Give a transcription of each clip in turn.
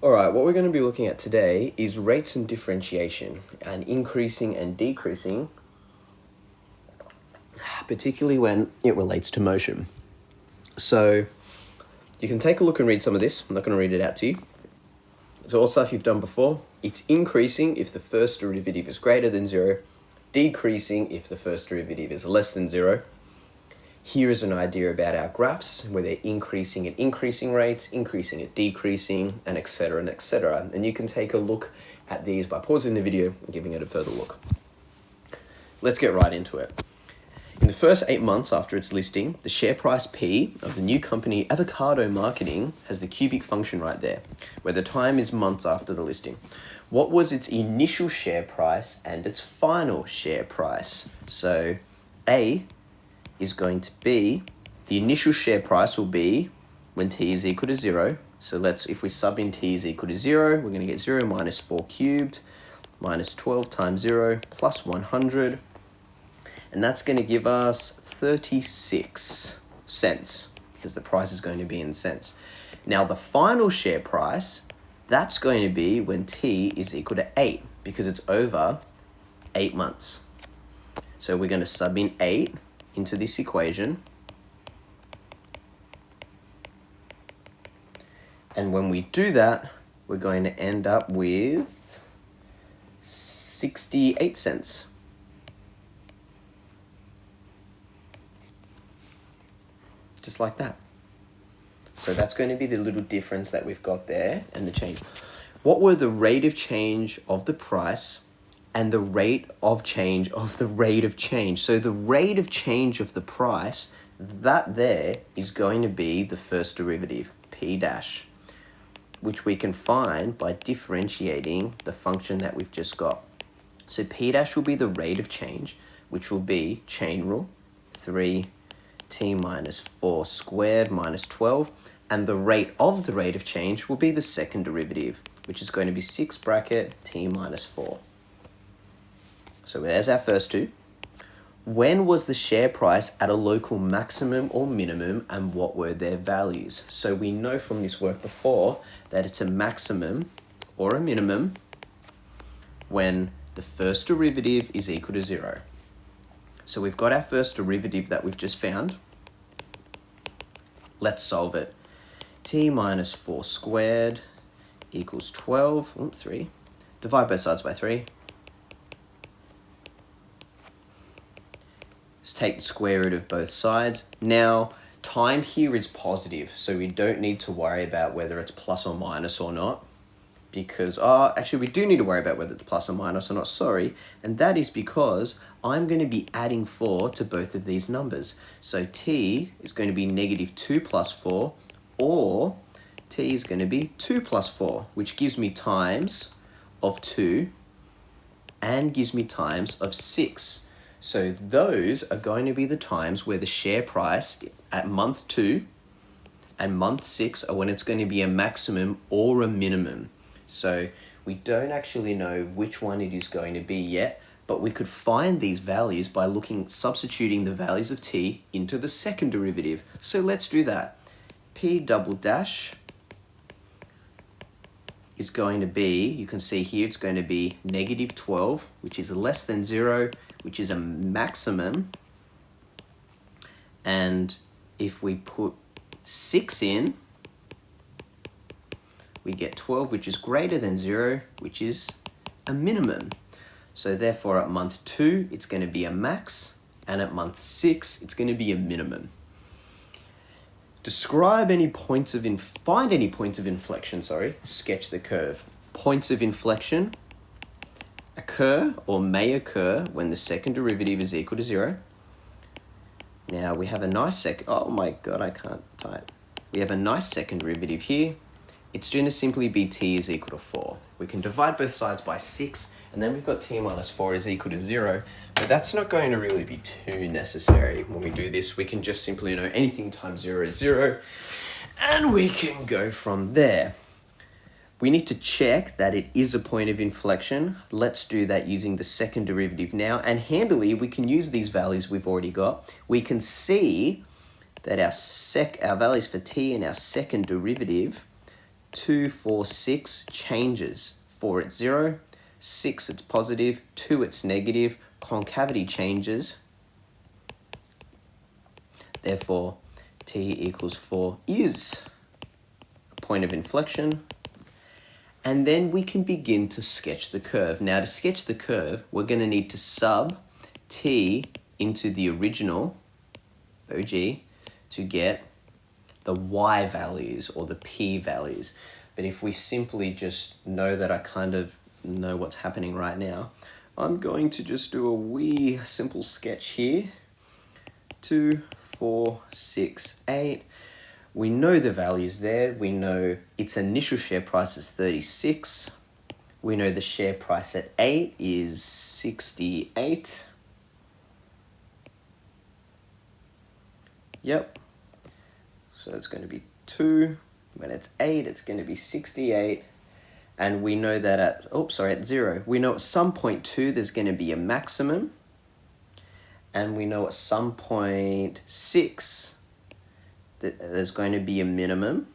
Alright, what we're going to be looking at today is rates and differentiation, and increasing and decreasing, particularly when it relates to motion. So you can take a look and read some of this. I'm not going to read it out to you. It's all stuff you've done before. It's increasing if the first derivative is greater than 0, decreasing if the first derivative is less than 0. Here is an idea about our graphs, where they're increasing at increasing rates, increasing at decreasing, and etc. and etc. And you can take a look at these by pausing the video and giving it a further look. Let's get right into it. In the first 8 months after its listing, the share price P of the new company Avocado Marketing has the cubic function right there, where the time is months after the listing. What was its initial share price and its final share price? So A is going to be, the initial share price will be when t is equal to 0. So if we sub in t is equal to 0, we're going to get 0 minus 4 cubed minus 12 times 0 plus 100. And that's going to give us 36 cents, because the price is going to be in cents. Now the final share price, that's going to be when t is equal to 8, because it's over 8 months. So we're going to sub in 8 into this equation. And when we do that, we're going to end up with 68 cents. Just like that. So that's going to be the little difference that we've got there and the change. What were the rate of change of the price and the rate of change of the rate of change? So the rate of change of the price, that there is going to be the first derivative, P dash, which we can find by differentiating the function that we've just got. So P dash will be the rate of change, which will be chain rule, 3t minus 4 squared minus 12, and the rate of the rate of change will be the second derivative, which is going to be 6 bracket t minus 4. So there's our first two. When was the share price at a local maximum or minimum, and what were their values? So we know from this work before that it's a maximum or a minimum when the first derivative is equal to 0. So we've got our first derivative that we've just found. Let's solve it. T minus 4 squared equals 12, 3. Divide both sides by 3. Let's take the square root of both sides. Now, time here is positive, so we don't need to worry about whether it's plus or minus or not. Because, actually we do need to worry about whether it's plus or minus or not, sorry. And that is because I'm going to be adding 4 to both of these numbers. So t is going to be negative 2 plus 4, or t is going to be 2 plus 4, which gives me times of 2 and gives me times of 6. So those are going to be the times where the share price at month 2 and month 6 are when it's going to be a maximum or a minimum. So we don't actually know which one it is going to be yet, but we could find these values by substituting the values of t into the second derivative. So let's do that. P double dash is going to be, you can see here, it's going to be negative 12, which is less than 0, which is a maximum. And if we put 6 in, we get 12, which is greater than 0, which is a minimum. So therefore at month 2, it's going to be a max, and at month 6, it's going to be a minimum. Find any points of inflection, sketch the curve. Points of inflection occur or may occur when the second derivative is equal to 0. Now we have a nice oh my god, I can't type. We have a nice second derivative here. It's going to simply be t is equal to 4. We can divide both sides by 6, and then we've got t minus 4 is equal to 0, but that's not going to really be too necessary when we do this. We can just simply know anything times 0 is 0, and we can go from there. We need to check that it is a point of inflection. Let's do that using the second derivative now, and handily we can use these values we've already got. We can see that our values for t and our second derivative 2, 4, 6 changes. 4, it's 0. 6, it's positive. 2, it's negative. Concavity changes. Therefore, t equals 4 is a point of inflection. And then we can begin to sketch the curve. Now, to sketch the curve, we're going to need to sub t into the original OG to get the y values or the p values. But if we simply just know that I kind of know what's happening right now, I'm going to just do a wee simple sketch here. 2, 4, 6, 8. We know the values there. We know its initial share price is 36. We know the share price at 8 is 68. Yep. So it's going to be 2. When it's 8, it's going to be 68. And we know that at 0, we know at some point 2, there's going to be a maximum. And we know at some point 6, that there's going to be a minimum.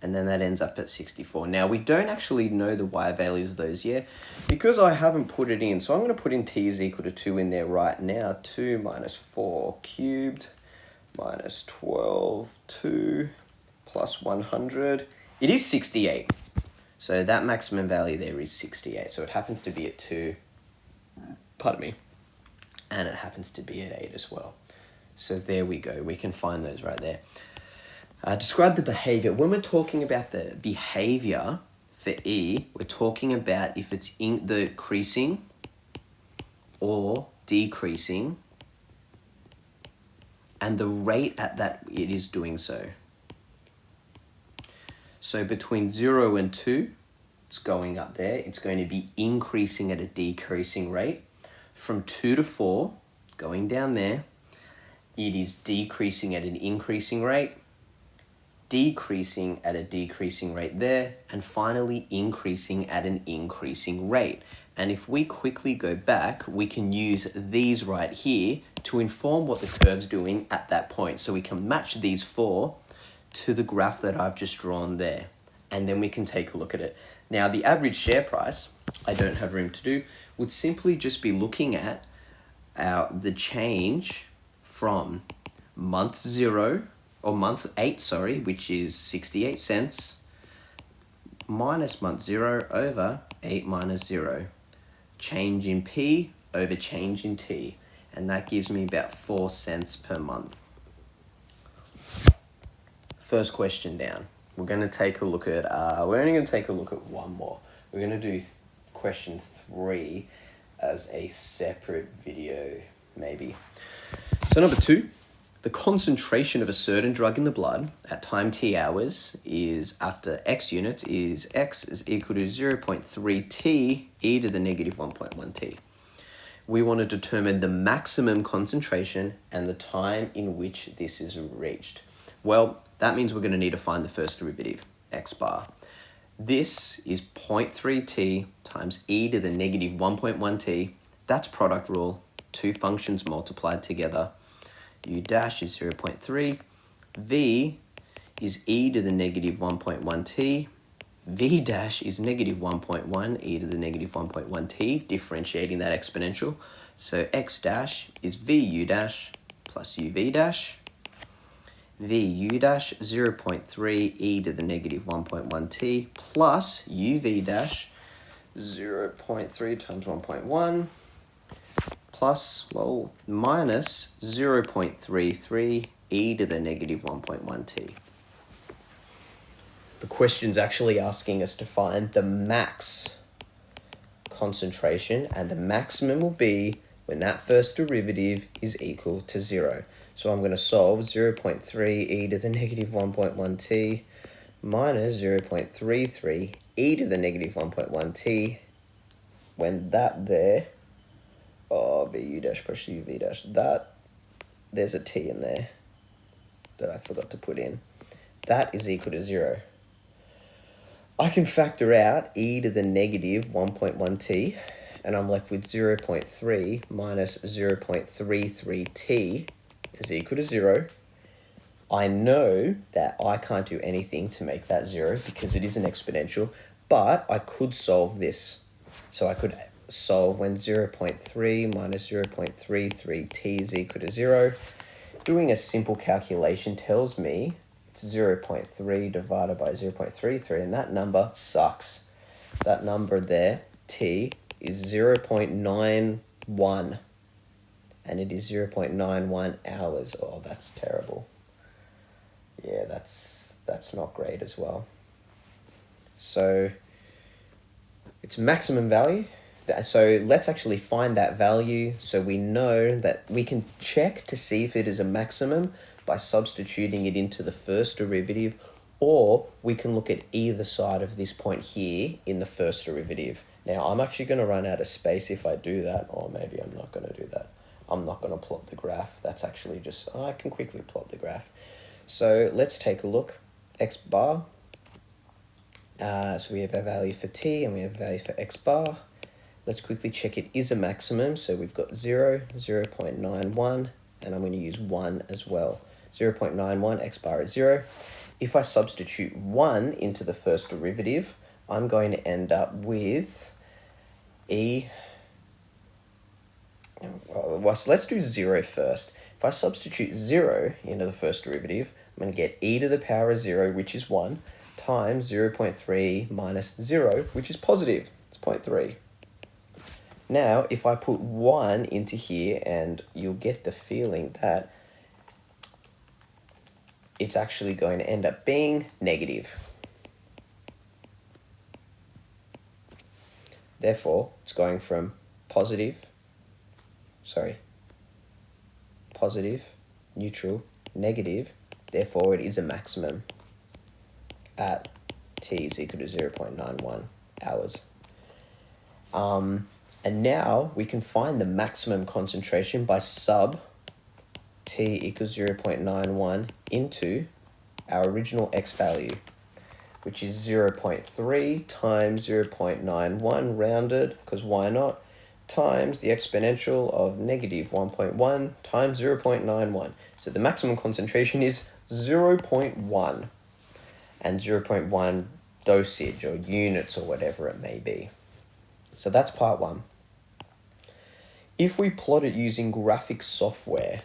And then that ends up at 64. Now, we don't actually know the y values of those yet because I haven't put it in. So I'm going to put in t is equal to 2 in there right now. 2 minus 4 cubed minus 12, 2 plus 100. It is 68. So that maximum value there is 68. So it happens to be at 2. Pardon me. And it happens to be at 8 as well. So there we go. We can find those right there. Describe the behavior. When we're talking about the behavior for E, we're talking about if it's increasing or decreasing and the rate at that it is doing so. So between 0 and 2, it's going up there. It's going to be increasing at a decreasing rate. From 2 to 4, going down there, it is decreasing at an increasing rate, decreasing at a decreasing rate there, and finally increasing at an increasing rate. And if we quickly go back, we can use these right here to inform what the curve's doing at that point. So we can match these 4 to the graph that I've just drawn there. And then we can take a look at it. Now, the average share price, I don't have room to do, would simply just be looking at the change from month 0, or month 8, sorry, which is 68 cents, minus month 0 over 8 minus 0. Change in P over change in T. And that gives me about 4 cents per month. First question down. We're going to take a look at, we're only going to take a look at one more. We're going to do question 3 as a separate video, maybe. So number 2, the concentration of a certain drug in the blood at time t hours is, after x units, is x is equal to 0.3 t e to the negative 1.1 t. We want to determine the maximum concentration and the time in which this is reached. Well, that means we're going to need to find the first derivative, x bar. This is 0.3 t times e to the negative 1.1 t. That's product rule. 2 functions multiplied together. U dash is 0.3. V is e to the negative 1.1 t. V dash is negative 1.1 e to the negative 1.1 t, differentiating that exponential. So x dash is vu dash plus uv dash. Vu dash 0.3 e to the negative 1.1 t plus uv dash 0.3 times 1.1 plus, well, minus 0.33 e to the negative 1.1 t. The question's actually asking us to find the max concentration, and the maximum will be when that first derivative is equal to 0. So I'm going to solve 0.3 e to the negative 1.1 t minus 0.33 e to the negative 1.1 t, when that there, vu dash plus uv dash, that, there's a t in there that I forgot to put in, that is equal to 0. I can factor out e to the negative 1.1 t, and I'm left with 0.3 minus 0.33 t is equal to 0. I know that I can't do anything to make that 0 because it is an exponential, but I could solve this. So I could solve when 0.3 minus 0.33t is equal to 0. Doing a simple calculation tells me it's 0.3 divided by 0.33, and that number sucks. That number there, t, is 0.91, and it is 0.91 hours. Oh, that's terrible. Yeah, that's not great as well. So it's maximum value. So let's actually find that value so we know that we can check to see if it is a maximum by substituting it into the first derivative, or we can look at either side of this point here in the first derivative. Now I'm actually going to run out of space if I do that, or maybe I'm not going to do that. I'm not going to plot the graph. That's actually just, I can quickly plot the graph. So let's take a look. X bar. So we have a value for t and we have a value for x bar. Let's quickly check it is a maximum. So we've got 0, 0.91, and I'm going to use 1 as well. 0.91, x bar is 0. If I substitute 1 into the first derivative, I'm going to end up with e. Well, so let's do 0 first. If I substitute 0 into the first derivative, I'm going to get e to the power of 0, which is 1, times 0.3 minus 0, which is positive. It's 0.3. Now, if I put 1 into here, and you'll get the feeling that it's actually going to end up being negative. Therefore, it's going from positive, neutral, negative. Therefore, it is a maximum at t is equal to 0.91 hours. And now we can find the maximum concentration by sub t equals 0.91 into our original x value, which is 0.3 times 0.91 rounded, because why not, times the exponential of negative 1.1 times 0.91. So the maximum concentration is 0.1, and 0.1 dosage or units or whatever it may be. So that's part 1. If we plot it using graphic software,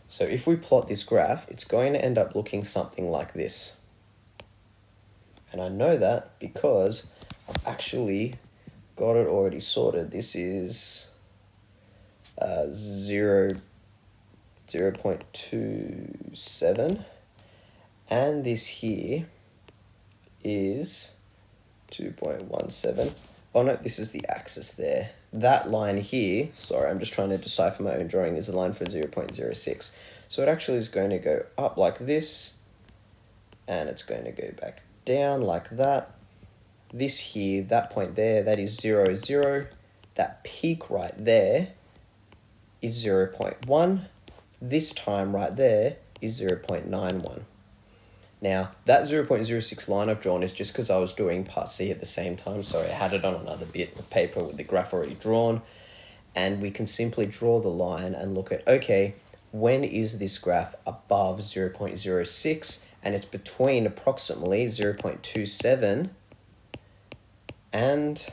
so if we plot this graph, it's going to end up looking something like this. And I know that because I've actually got it already sorted. This is 0.27, and this here is 2.17. Oh no, this is the axis there. That line here, sorry, I'm just trying to decipher my own drawing, is the line for 0.06. So it actually is going to go up like this, and it's going to go back down like that. This here, that point there, that is 0, 0. That peak right there is 0.1. This time right there is 0.91. Now, that 0.06 line I've drawn is just because I was doing part C at the same time. Sorry, I had it on another bit of paper with the graph already drawn. And we can simply draw the line and look at, okay, when is this graph above 0.06? And it's between approximately 0.27 and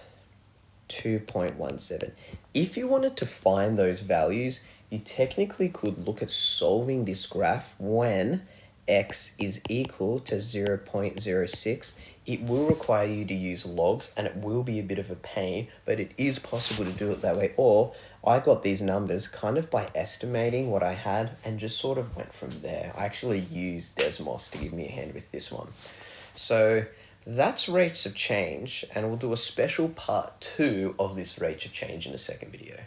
2.17. If you wanted to find those values, you technically could look at solving this graph when x is equal to 0.06. It will require you to use logs, and it will be a bit of a pain, but it is possible to do it that way. Or I got these numbers kind of by estimating what I had and just sort of went from there. I actually used Desmos to give me a hand with this one. So that's rates of change, and we'll do a special part 2 of this rates of change in a second video.